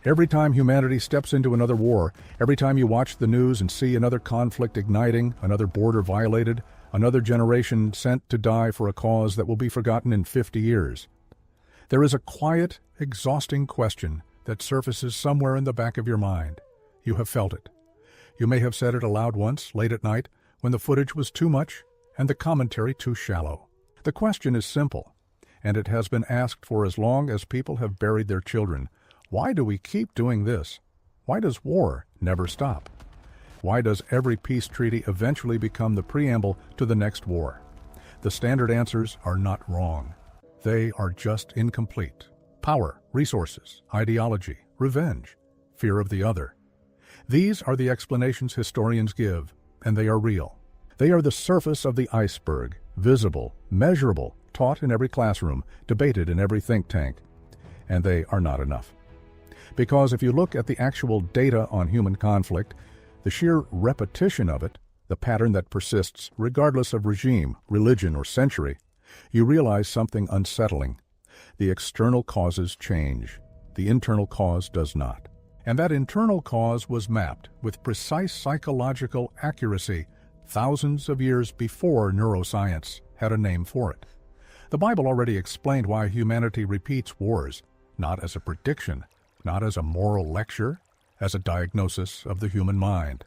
Every time humanity steps into another war, every time you watch the news and see another conflict igniting, another border violated, another generation sent to die for a cause that will be forgotten in 50 years, there is a quiet, exhausting question that surfaces somewhere in the back of your mind. You have felt it. You may have said it aloud once, late at night, when the footage was too much and the commentary too shallow. The question is simple, and it has been asked for as long as people have buried their children. Why do we keep doing this? Why does war never stop? Why does every peace treaty eventually become the preamble to the next war? The standard answers are not wrong. They are just incomplete. Power, resources, ideology, revenge, fear of the other. These are the explanations historians give, and they are real. They are the surface of the iceberg, visible, measurable, taught in every classroom, debated in every think tank. And they are not enough. Because if you look at the actual data on human conflict, the sheer repetition of it, the pattern that persists regardless of regime, religion, or century, you realize something unsettling. The external causes change. The internal cause does not. And that internal cause was mapped with precise psychological accuracy thousands of years before neuroscience had a name for it. The Bible already explained why humanity repeats wars, not as a prediction, not as a moral lecture, as a diagnosis of the human mind.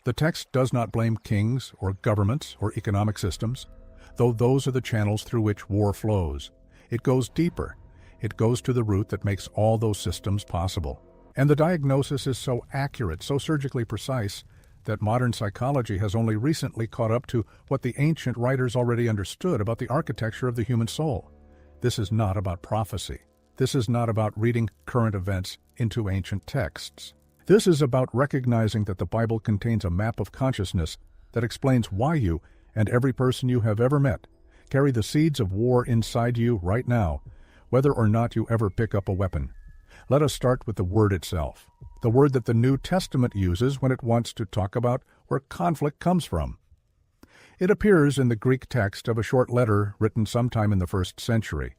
The text does not blame kings or governments or economic systems, though those are the channels through which war flows. It goes deeper. It goes to the root that makes all those systems possible. And the diagnosis is so accurate, so surgically precise, that modern psychology has only recently caught up to what the ancient writers already understood about the architecture of the human soul. This is not about prophecy. This is not about reading current events into ancient texts. This is about recognizing that the Bible contains a map of consciousness that explains why you and every person you have ever met carry the seeds of war inside you right now, whether or not you ever pick up a weapon. Let us start with the word itself, the word that the New Testament uses when it wants to talk about where conflict comes from. It appears in the Greek text of a short letter written sometime in the 1st century,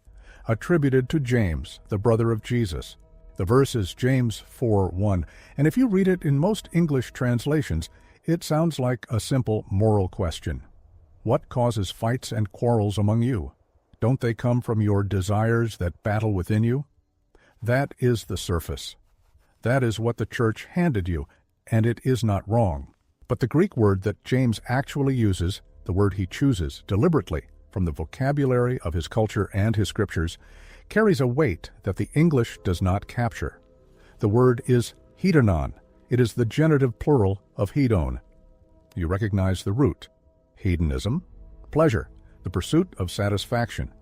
attributed to James, the brother of Jesus. The verse is James 4:1, and if you read it in most English translations, it sounds like a simple moral question. What causes fights and quarrels among you? Don't they come from your desires that battle within you? That is the surface. That is what the church handed you, and it is not wrong. But the Greek word that James actually uses, the word he chooses deliberately from the vocabulary of his culture and his scriptures, carries a weight that the English does not capture. The word is hedonon. It is the genitive plural of hedon. You recognize the root. Hedonism, pleasure, the pursuit of satisfaction.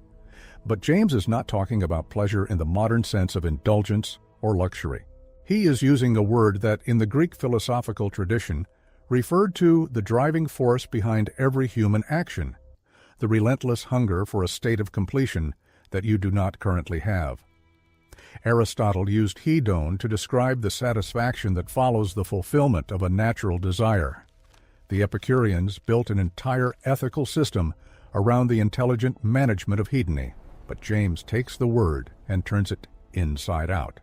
But James is not talking about pleasure in the modern sense of indulgence or luxury. He is using a word that, in the Greek philosophical tradition, referred to the driving force behind every human action, the relentless hunger for a state of completion that you do not currently have. Aristotle used hedon to describe the satisfaction that follows the fulfillment of a natural desire. The Epicureans built an entire ethical system around the intelligent management of hedony, but James takes the word and turns it inside out.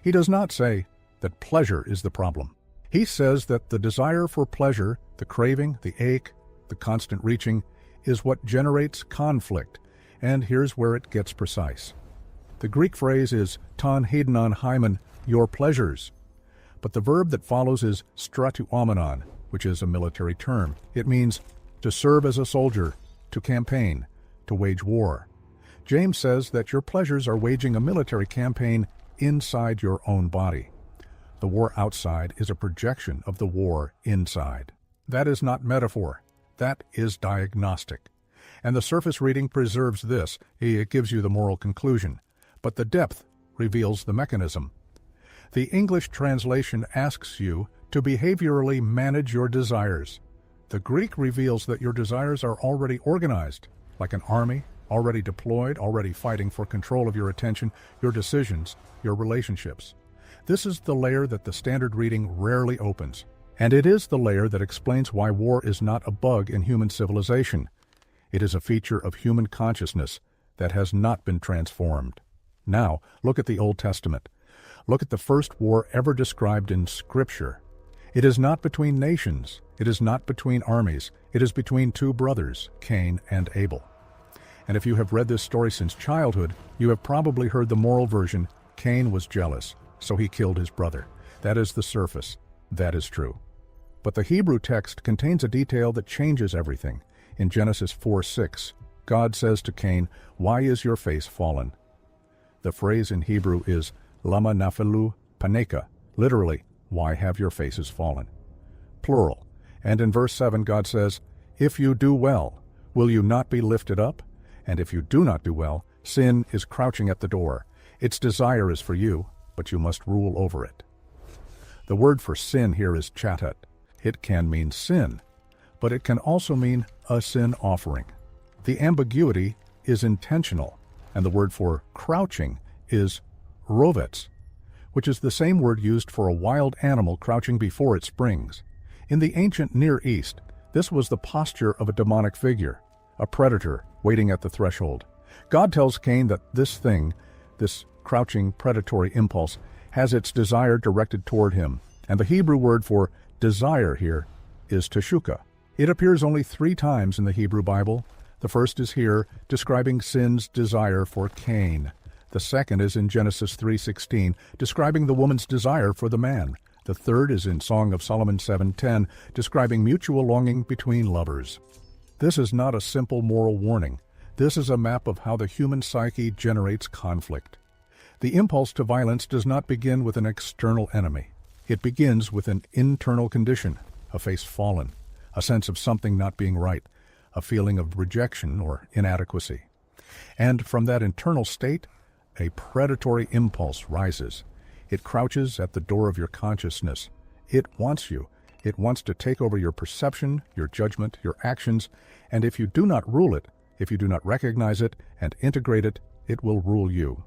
He does not say that pleasure is the problem. He says that the desire for pleasure, the craving, the ache, the constant reaching, is what generates conflict, and here's where it gets precise. The Greek phrase is ton hedonon hymen, your pleasures, but the verb that follows is stratuomenon, which is a military term. It means to serve as a soldier, to campaign, to wage war. James says that your pleasures are waging a military campaign inside your own body. The war outside is a projection of the war inside. That is not metaphor. That is diagnostic. And the surface reading preserves this. It gives you the moral conclusion. But the depth reveals the mechanism. The English translation asks you to behaviorally manage your desires. The Greek reveals that your desires are already organized, like an army, already deployed, already fighting for control of your attention, your decisions, your relationships. This is the layer that the standard reading rarely opens. And it is the layer that explains why war is not a bug in human civilization. It is a feature of human consciousness that has not been transformed. Now, look at the Old Testament. Look at the first war ever described in Scripture. It is not between nations. It is not between armies. It is between two brothers, Cain and Abel. And if you have read this story since childhood, you have probably heard the moral version: Cain was jealous, so he killed his brother. That is the surface. That is true. But the Hebrew text contains a detail that changes everything. In Genesis 4:6, God says to Cain, "Why is your face fallen?" The phrase in Hebrew is lama naphelu paneka, literally, "Why have your faces fallen?" Plural. And in verse 7, God says, "If you do well, will you not be lifted up? And if you do not do well, sin is crouching at the door. Its desire is for you, but you must rule over it." The word for sin here is chatat. It can mean sin, but it can also mean a sin offering. The ambiguity is intentional, and the word for crouching is rovets, which is the same word used for a wild animal crouching before it springs. In the ancient Near East, this was the posture of a demonic figure, a predator waiting at the threshold. God tells Cain that this thing, this crouching predatory impulse, has its desire directed toward him, and the Hebrew word for desire here is teshuka. It appears only 3 times in the Hebrew Bible. The first is here, describing sin's desire for Cain. The second is in Genesis 3:16, describing the woman's desire for the man. The third is in Song of Solomon 7:10, describing mutual longing between lovers. This is not a simple moral warning. This is a map of how the human psyche generates conflict. The impulse to violence does not begin with an external enemy. It begins with an internal condition, a face fallen, a sense of something not being right, a feeling of rejection or inadequacy. And from that internal state, a predatory impulse rises. It crouches at the door of your consciousness. It wants you. It wants to take over your perception, your judgment, your actions, and if you do not rule it, if you do not recognize it and integrate it, it will rule you.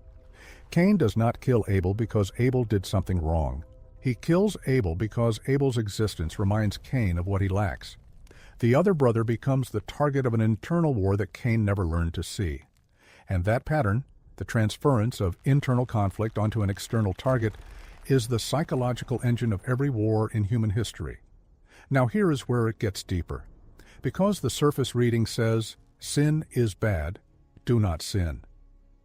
Cain does not kill Abel because Abel did something wrong. He kills Abel because Abel's existence reminds Cain of what he lacks. The other brother becomes the target of an internal war that Cain never learned to see. And that pattern, the transference of internal conflict onto an external target, is the psychological engine of every war in human history. Now here is where it gets deeper. Because the surface reading says, sin is bad, do not sin.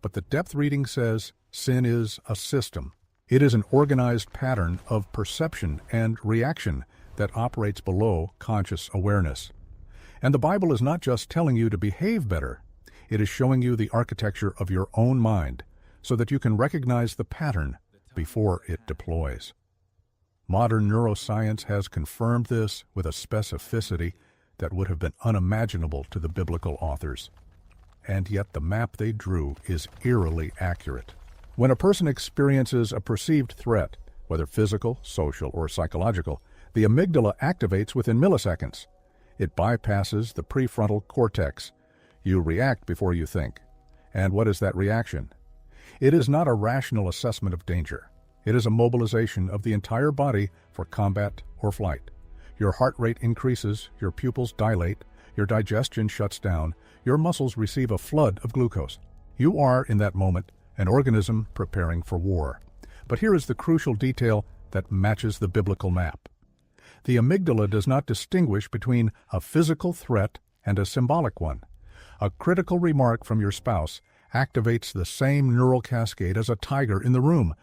But the depth reading says, sin is a system. It is an organized pattern of perception and reaction that operates below conscious awareness. And the Bible is not just telling you to behave better. It is showing you the architecture of your own mind so that you can recognize the pattern before it deploys. Modern neuroscience has confirmed this with a specificity that would have been unimaginable to the biblical authors. And yet the map they drew is eerily accurate. When a person experiences a perceived threat, whether physical, social, or psychological, the amygdala activates within milliseconds. It bypasses the prefrontal cortex. You react before you think. And what is that reaction? It is not a rational assessment of danger. It is a mobilization of the entire body for combat or flight. Your heart rate increases, your pupils dilate, your digestion shuts down, your muscles receive a flood of glucose. You are, in that moment, an organism preparing for war. But here is the crucial detail that matches the biblical map. The amygdala does not distinguish between a physical threat and a symbolic one. A critical remark from your spouse activates the same neural cascade as a tiger in the room.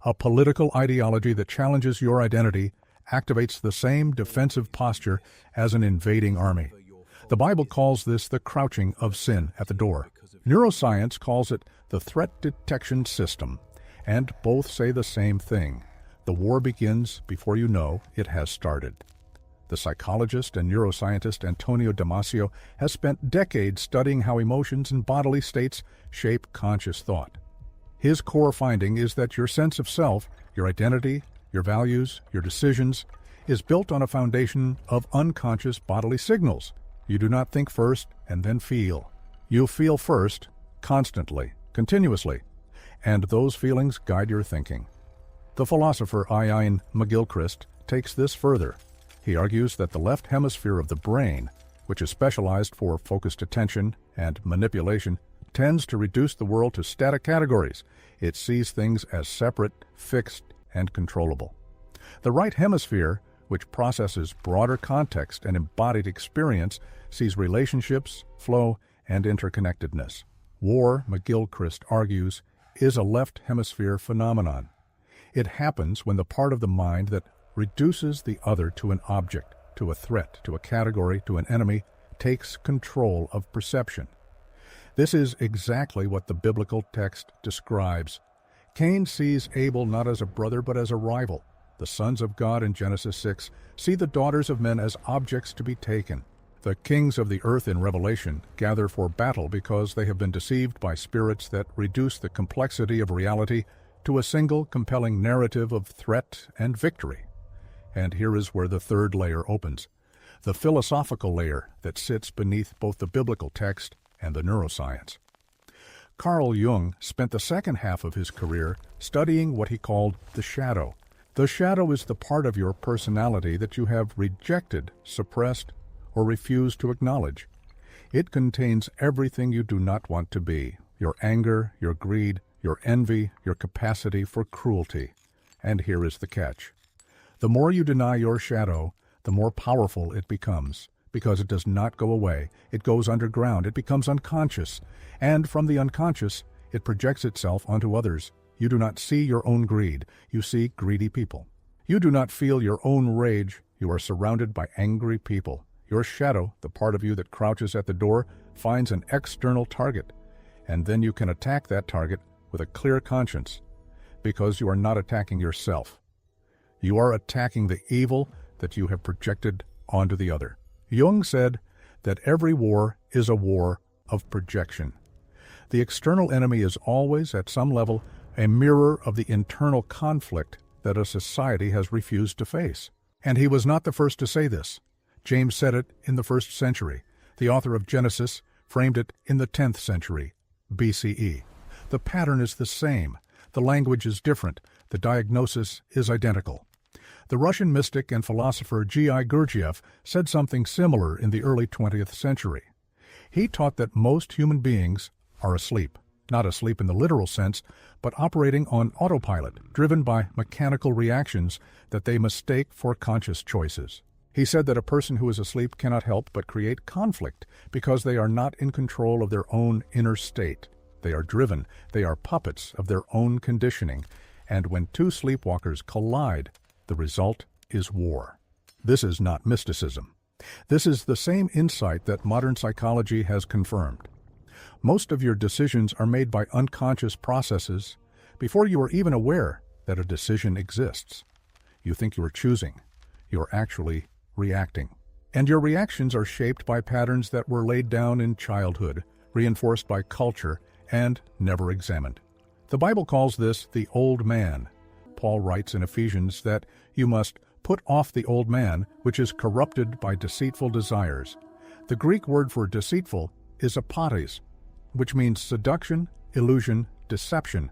A political ideology that challenges your identity activates the same defensive posture as an invading army. The Bible calls this the crouching of sin at the door. Neuroscience calls it the threat detection system, and both say the same thing. The war begins before you know it has started. The psychologist and neuroscientist Antonio Damasio has spent decades studying how emotions and bodily states shape conscious thought. His core finding is that your sense of self, your identity, your values, your decisions, is built on a foundation of unconscious bodily signals. You do not think first and then feel. You feel first, constantly, continuously, and those feelings guide your thinking. The philosopher Ian McGilchrist takes this further. He argues that the left hemisphere of the brain, which is specialized for focused attention and manipulation, tends to reduce the world to static categories. It sees things as separate, fixed, and controllable. The right hemisphere, which processes broader context and embodied experience, sees relationships, flow, and interconnectedness. War, McGilchrist argues, is a left hemisphere phenomenon. It happens when the part of the mind that reduces the other to an object, to a threat, to a category, to an enemy, takes control of perception. This is exactly what the biblical text describes. Cain sees Abel not as a brother but as a rival. The sons of God in Genesis 6 see the daughters of men as objects to be taken. The kings of the earth in Revelation gather for battle because they have been deceived by spirits that reduce the complexity of reality to a single compelling narrative of threat and victory. And here is where the third layer opens, the philosophical layer that sits beneath both the biblical text and the neuroscience. Carl Jung spent the second half of his career studying what he called the shadow. The shadow is the part of your personality that you have rejected, suppressed, or refused to acknowledge. It contains everything you do not want to be, your anger, your greed, your envy, your capacity for cruelty. And here is the catch. The more you deny your shadow, the more powerful it becomes, because it does not go away. It goes underground. It becomes unconscious. And from the unconscious, it projects itself onto others. You do not see your own greed. You see greedy people. You do not feel your own rage. You are surrounded by angry people. Your shadow, the part of you that crouches at the door, finds an external target. And then you can attack that target with a clear conscience, because you are not attacking yourself. You are attacking the evil that you have projected onto the other. Jung said that every war is a war of projection. The external enemy is always, at some level, a mirror of the internal conflict that a society has refused to face. And he was not the first to say this. James said it in the 1st century. The author of Genesis framed it in the 10th century, BCE. The pattern is the same. The language is different. The diagnosis is identical. The Russian mystic and philosopher G.I. Gurdjieff said something similar in the early 20th century. He taught that most human beings are asleep, not asleep in the literal sense, but operating on autopilot, driven by mechanical reactions that they mistake for conscious choices. He said that a person who is asleep cannot help but create conflict because they are not in control of their own inner state. They are driven, they are puppets of their own conditioning, and when two sleepwalkers collide, the result is war. This is not mysticism. This is the same insight that modern psychology has confirmed. Most of your decisions are made by unconscious processes before you are even aware that a decision exists. You think you are choosing. You are actually reacting. And your reactions are shaped by patterns that were laid down in childhood, reinforced by culture, and never examined. The Bible calls this the old man. Paul writes in Ephesians that you must put off the old man, which is corrupted by deceitful desires. The Greek word for deceitful is apates, which means seduction, illusion, deception.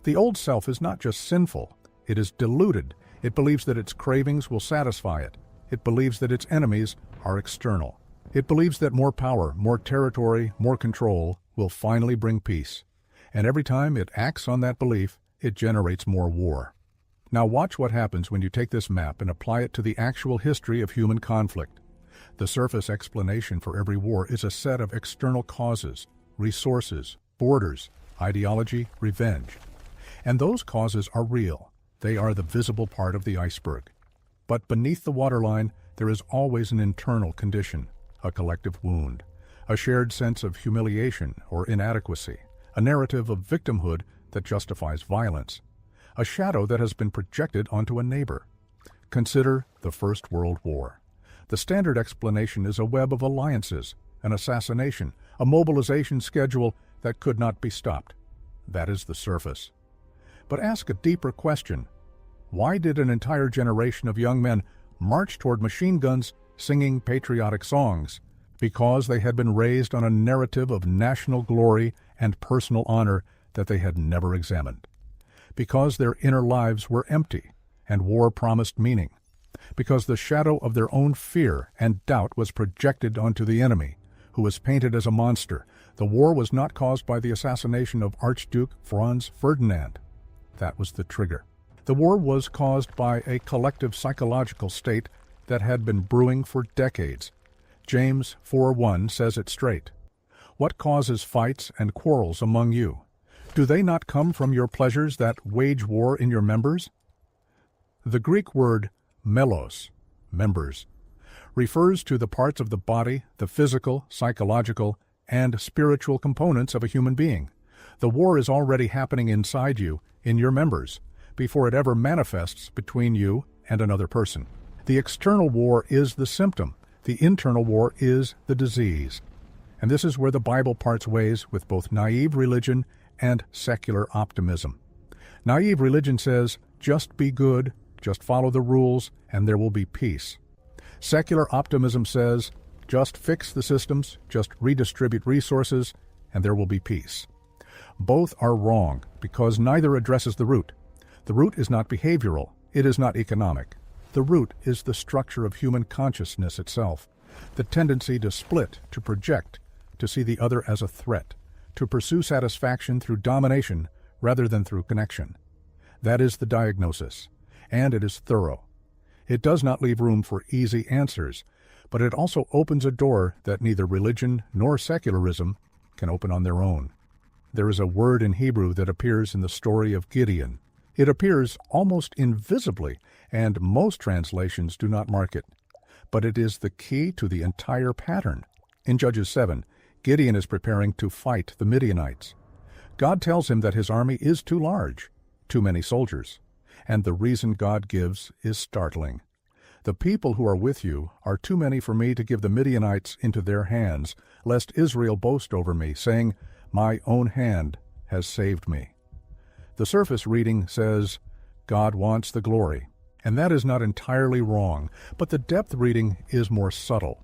The old self is not just sinful, it is deluded. It believes that its cravings will satisfy it. It believes that its enemies are external. It believes that more power, more territory, more control will finally bring peace. And every time it acts on that belief, it generates more war. Now watch what happens when you take this map and apply it to the actual history of human conflict. The surface explanation for every war is a set of external causes, resources, borders, ideology, revenge. And those causes are real. They are the visible part of the iceberg. But beneath the waterline, there is always an internal condition, a collective wound, a shared sense of humiliation or inadequacy, a narrative of victimhood that justifies violence, a shadow that has been projected onto a neighbor. Consider the First World War. The standard explanation is a web of alliances, an assassination, a mobilization schedule that could not be stopped. That is the surface. But ask a deeper question. Why did an entire generation of young men march toward machine guns singing patriotic songs? Because they had been raised on a narrative of national glory and personal honor that they had never examined. Because their inner lives were empty and war promised meaning. Because the shadow of their own fear and doubt was projected onto the enemy, who was painted as a monster, The war was not caused by the assassination of Archduke Franz Ferdinand. That was the trigger. The war was caused by a collective psychological state that had been brewing for decades. James 4:1 says it straight. What causes fights and quarrels among you? Do they not come from your pleasures that wage war in your members? The Greek word melos, members, refers to the parts of the body, the physical, psychological, and spiritual components of a human being. The war is already happening inside you, in your members, before it ever manifests between you and another person. The external war is the symptom. The internal war is the disease. And this is where the Bible parts ways with both naive religion and secular optimism. Naive religion says, just be good, just follow the rules, and there will be peace. Secular optimism says, just fix the systems, just redistribute resources, and there will be peace. Both are wrong because neither addresses the root. The root is not behavioral. It is not economic. The root is the structure of human consciousness itself, the tendency to split, to project, to see the other as a threat, to pursue satisfaction through domination rather than through connection. That is the diagnosis, and it is thorough. It does not leave room for easy answers, but it also opens a door that neither religion nor secularism can open on their own. There is a word in Hebrew that appears in the story of Gideon. It appears almost invisibly, and most translations do not mark it. But it is the key to the entire pattern. In Judges 7, Gideon is preparing to fight the Midianites. God tells him that his army is too large, too many soldiers, and the reason God gives is startling. The people who are with you are too many for me to give the Midianites into their hands, lest Israel boast over me, saying, my own hand has saved me. The surface reading says, God wants the glory, and that is not entirely wrong, but the depth reading is more subtle.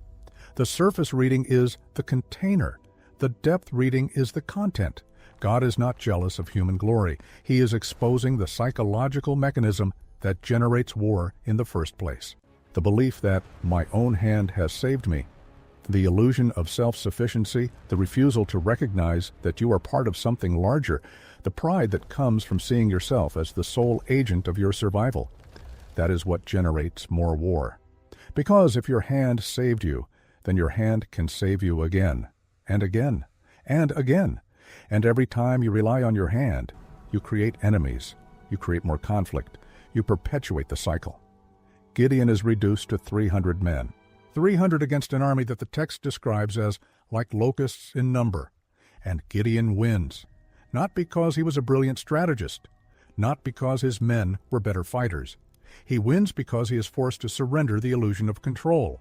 The surface reading is the container. The depth reading is the content. God is not jealous of human glory. He is exposing the psychological mechanism that generates war in the first place. The belief that my own hand has saved me, the illusion of self-sufficiency, the refusal to recognize that you are part of something larger, the pride that comes from seeing yourself as the sole agent of your survival. That is what generates more war. Because if your hand saved you, then your hand can save you again, and again, and again. And every time you rely on your hand, you create enemies, you create more conflict, you perpetuate the cycle. Gideon is reduced to 300 men. 300 against an army that the text describes as like locusts in number. And Gideon wins, not because he was a brilliant strategist, not because his men were better fighters. He wins because he is forced to surrender the illusion of control.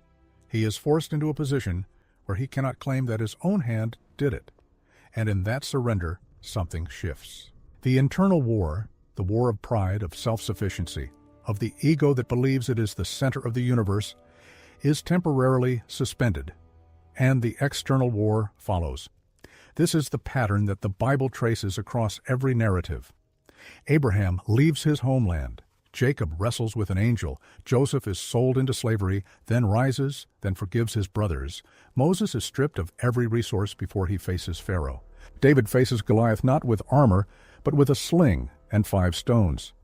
He is forced into a position where he cannot claim that his own hand did it. And in that surrender, something shifts. The internal war, the war of pride, of self-sufficiency, of the ego that believes it is the center of the universe, is temporarily suspended, and the external war follows. This is the pattern that the Bible traces across every narrative. Abraham leaves his homeland. Jacob wrestles with an angel. Joseph is sold into slavery, then rises, then forgives his brothers. Moses is stripped of every resource before he faces Pharaoh. David faces Goliath not with armor, but with a sling and 5 stones.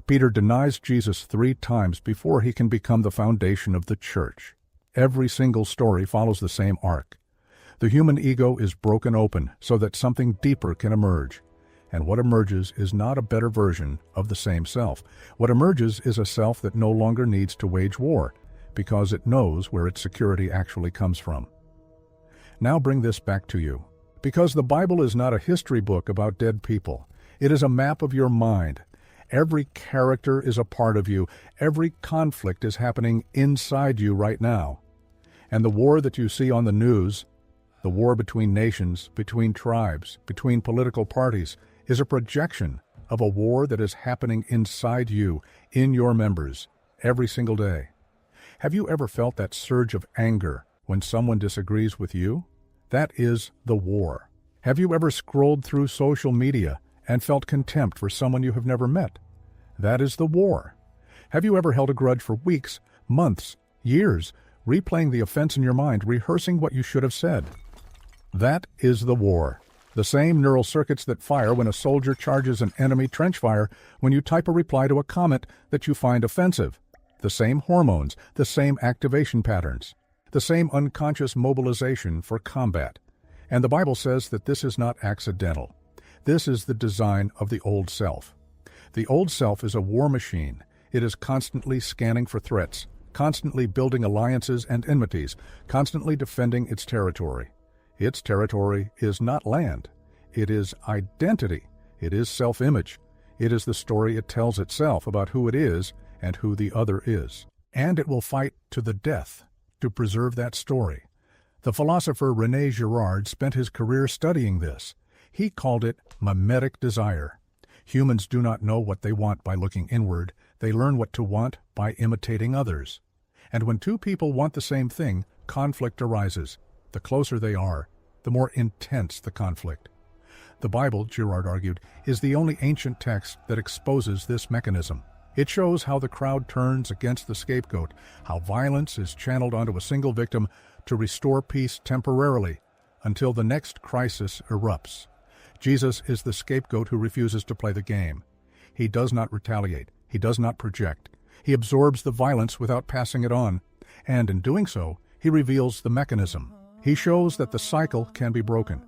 Peter denies Jesus 3 times before he can become the foundation of the church. Every single story follows the same arc. The human ego is broken open so that something deeper can emerge. And what emerges is not a better version of the same self. What emerges is a self that no longer needs to wage war, because it knows where its security actually comes from. Now bring this back to you. Because the Bible is not a history book about dead people. It is a map of your mind. Every character is a part of you. Every conflict is happening inside you right now. And the war that you see on the news, the war between nations, between tribes, between political parties, is a projection of a war that is happening inside you, in your members, every single day. Have you ever felt that surge of anger when someone disagrees with you? That is the war. Have you ever scrolled through social media and felt contempt for someone you have never met? That is the war. Have you ever held a grudge for weeks, months, years, replaying the offense in your mind, rehearsing what you should have said? That is the war. The same neural circuits that fire when a soldier charges an enemy trench fire when you type a reply to a comment that you find offensive. The same hormones, the same activation patterns, the same unconscious mobilization for combat. And the Bible says that this is not accidental. This is the design of the old self. The old self is a war machine. It is constantly scanning for threats, constantly building alliances and enmities, constantly defending its territory. Its territory is not land. It is identity. It is self-image. It is the story it tells itself about who it is and who the other is. And it will fight to the death to preserve that story. The philosopher René Girard spent his career studying this. He called it mimetic desire. Humans do not know what they want by looking inward. They learn what to want by imitating others. And when two people want the same thing, conflict arises. The closer they are, the more intense the conflict. The Bible, Girard argued, is the only ancient text that exposes this mechanism. It shows how the crowd turns against the scapegoat, how violence is channeled onto a single victim to restore peace temporarily until the next crisis erupts. Jesus is the scapegoat who refuses to play the game. He does not retaliate. He does not project. He absorbs the violence without passing it on, and in doing so, he reveals the mechanism. He shows that the cycle can be broken,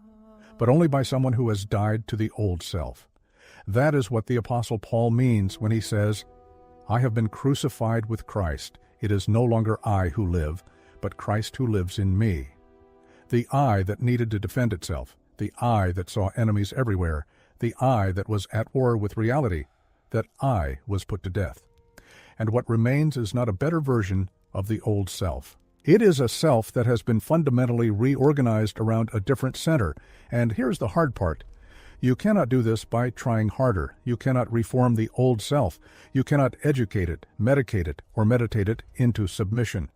but only by someone who has died to the old self. That is what the Apostle Paul means when he says, "I have been crucified with Christ. It is no longer I who live, but Christ who lives in me." The I that needed to defend itself, the I that saw enemies everywhere, the I that was at war with reality, that I was put to death. And what remains is not a better version of the old self. It is a self that has been fundamentally reorganized around a different center. And here's the hard part. You cannot do this by trying harder. You cannot reform the old self. You cannot educate it, medicate it, or meditate it into submission.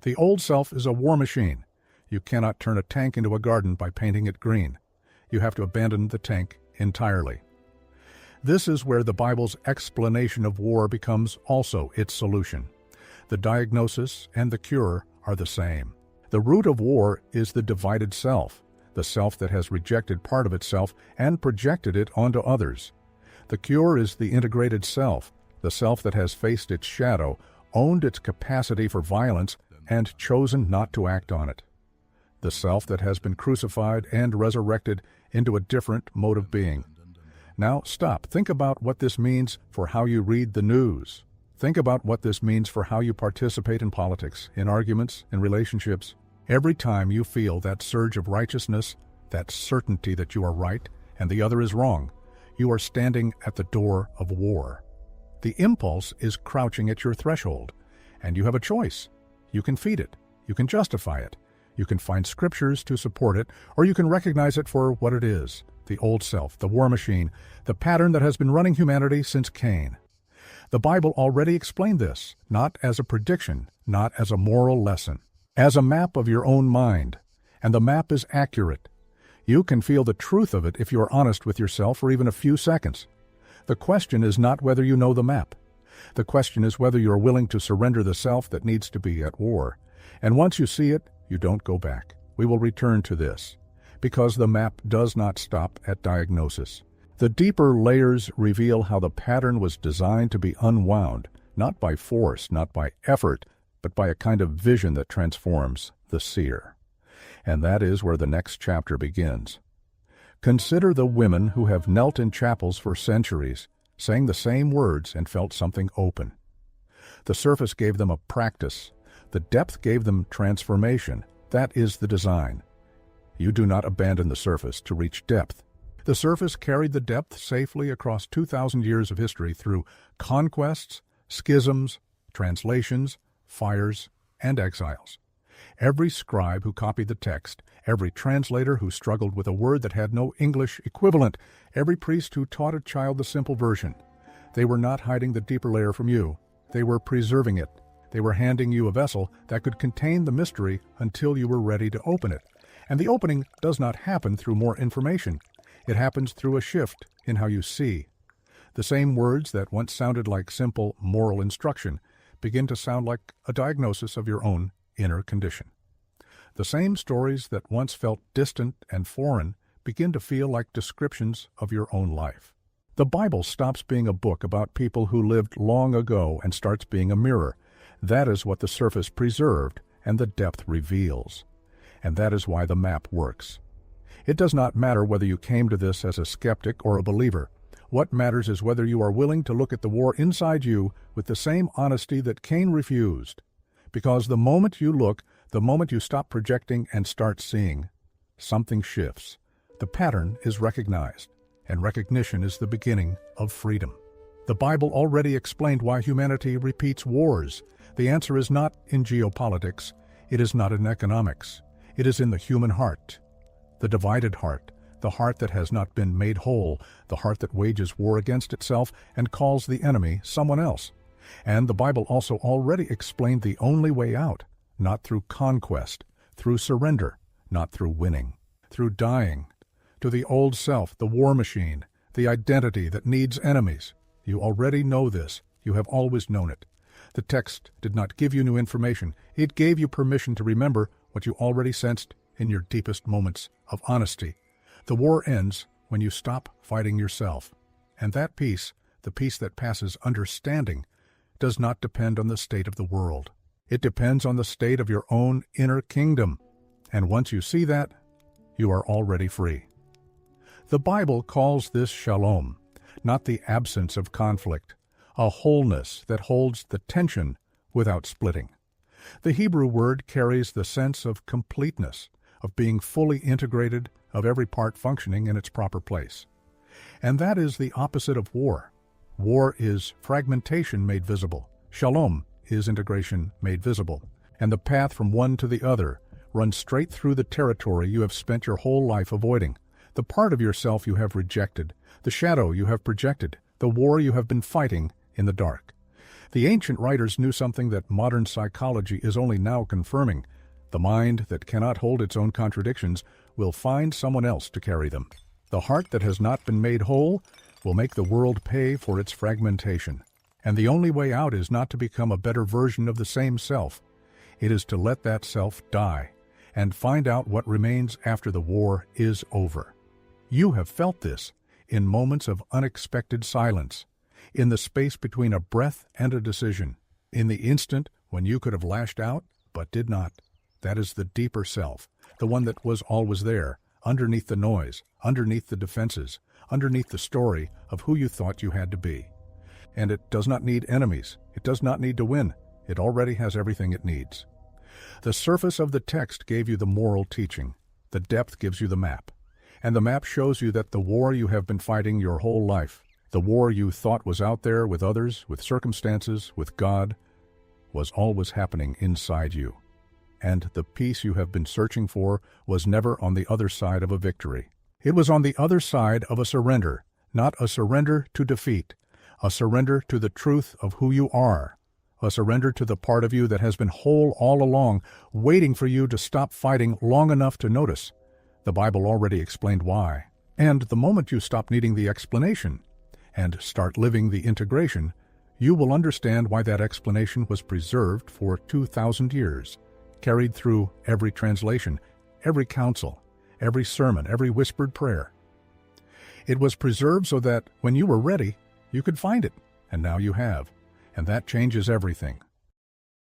The old self is a war machine. You cannot turn a tank into a garden by painting it green. You have to abandon the tank entirely. This is where the Bible's explanation of war becomes also its solution. The diagnosis and the cure are the same. The root of war is the divided self, the self that has rejected part of itself and projected it onto others. The cure is the integrated self, the self that has faced its shadow, owned its capacity for violence, and chosen not to act on it. The self that has been crucified and resurrected into a different mode of being. Now stop. Think about what this means for how you read the news. Think about what this means for how you participate in politics, in arguments, in relationships. Every time you feel that surge of righteousness, that certainty that you are right and the other is wrong, you are standing at the door of war. The impulse is crouching at your threshold, and you have a choice. You can feed it. You can justify it. You can find scriptures to support it, or you can recognize it for what it is, the old self, the war machine, the pattern that has been running humanity since Cain. The Bible already explained this, not as a prediction, not as a moral lesson, as a map of your own mind. And the map is accurate. You can feel the truth of it if you are honest with yourself for even a few seconds. The question is not whether you know the map. The question is whether you are willing to surrender the self that needs to be at war. And once you see it, you don't go back. We will return to this, because the map does not stop at diagnosis. The deeper layers reveal how the pattern was designed to be unwound, not by force, not by effort, but by a kind of vision that transforms the seer. And that is where the next chapter begins. Consider the women who have knelt in chapels for centuries, saying the same words and felt something open. The surface gave them a practice. The depth gave them transformation. That is the design. You do not abandon the surface to reach depth. The surface carried the depth safely across 2,000 years of history through conquests, schisms, translations, fires, and exiles. Every scribe who copied the text, every translator who struggled with a word that had no English equivalent, every priest who taught a child the simple version, they were not hiding the deeper layer from you. They were preserving it. They were handing you a vessel that could contain the mystery until you were ready to open it. And the opening does not happen through more information. It happens through a shift in how you see. The same words that once sounded like simple moral instruction begin to sound like a diagnosis of your own inner condition. The same stories that once felt distant and foreign begin to feel like descriptions of your own life. The Bible stops being a book about people who lived long ago and starts being a mirror. That is what the surface preserved and the depth reveals. And that is why the map works. It does not matter whether you came to this as a skeptic or a believer. What matters is whether you are willing to look at the war inside you with the same honesty that Cain refused. Because the moment you look, the moment you stop projecting and start seeing, something shifts. The pattern is recognized, and recognition is the beginning of freedom. The Bible already explained why humanity repeats wars. The answer is not in geopolitics. It is not in economics. It is in the human heart. The divided heart, the heart that has not been made whole, the heart that wages war against itself and calls the enemy someone else. And the Bible also already explained the only way out, not through conquest, through surrender, not through winning, through dying to the old self, the war machine, the identity that needs enemies. You already know this. You have always known it. The text did not give you new information. It gave you permission to remember what you already sensed in your deepest moments of honesty. The war ends when you stop fighting yourself. And that peace, the peace that passes understanding, does not depend on the state of the world. It depends on the state of your own inner kingdom. And once you see that, you are already free. The Bible calls this shalom, not the absence of conflict, a wholeness that holds the tension without splitting. The Hebrew word carries the sense of completeness, of being fully integrated, of every part functioning in its proper place. And that is the opposite of war. War is fragmentation made visible. Shalom is integration made visible. And the path from one to the other runs straight through the territory you have spent your whole life avoiding, the part of yourself you have rejected, the shadow you have projected, the war you have been fighting in the dark. The ancient writers knew something that modern psychology is only now confirming. The mind that cannot hold its own contradictions will find someone else to carry them. The heart that has not been made whole will make the world pay for its fragmentation. And the only way out is not to become a better version of the same self. It is to let that self die and find out what remains after the war is over. You have felt this in moments of unexpected silence, in the space between a breath and a decision, in the instant when you could have lashed out but did not. That is the deeper self, the one that was always there, underneath the noise, underneath the defenses, underneath the story of who you thought you had to be. And it does not need enemies. It does not need to win. It already has everything it needs. The surface of the text gave you the moral teaching. The depth gives you the map. And the map shows you that the war you have been fighting your whole life, the war you thought was out there with others, with circumstances, with God, was always happening inside you. And the peace you have been searching for was never on the other side of a victory. It was on the other side of a surrender, not a surrender to defeat, a surrender to the truth of who you are, a surrender to the part of you that has been whole all along, waiting for you to stop fighting long enough to notice. The Bible already explained why. And the moment you stop needing the explanation and start living the integration, you will understand why that explanation was preserved for 2,000 years, carried through every translation, every counsel, every sermon, every whispered prayer. It was preserved so that when you were ready, you could find it, and now you have. And that changes everything.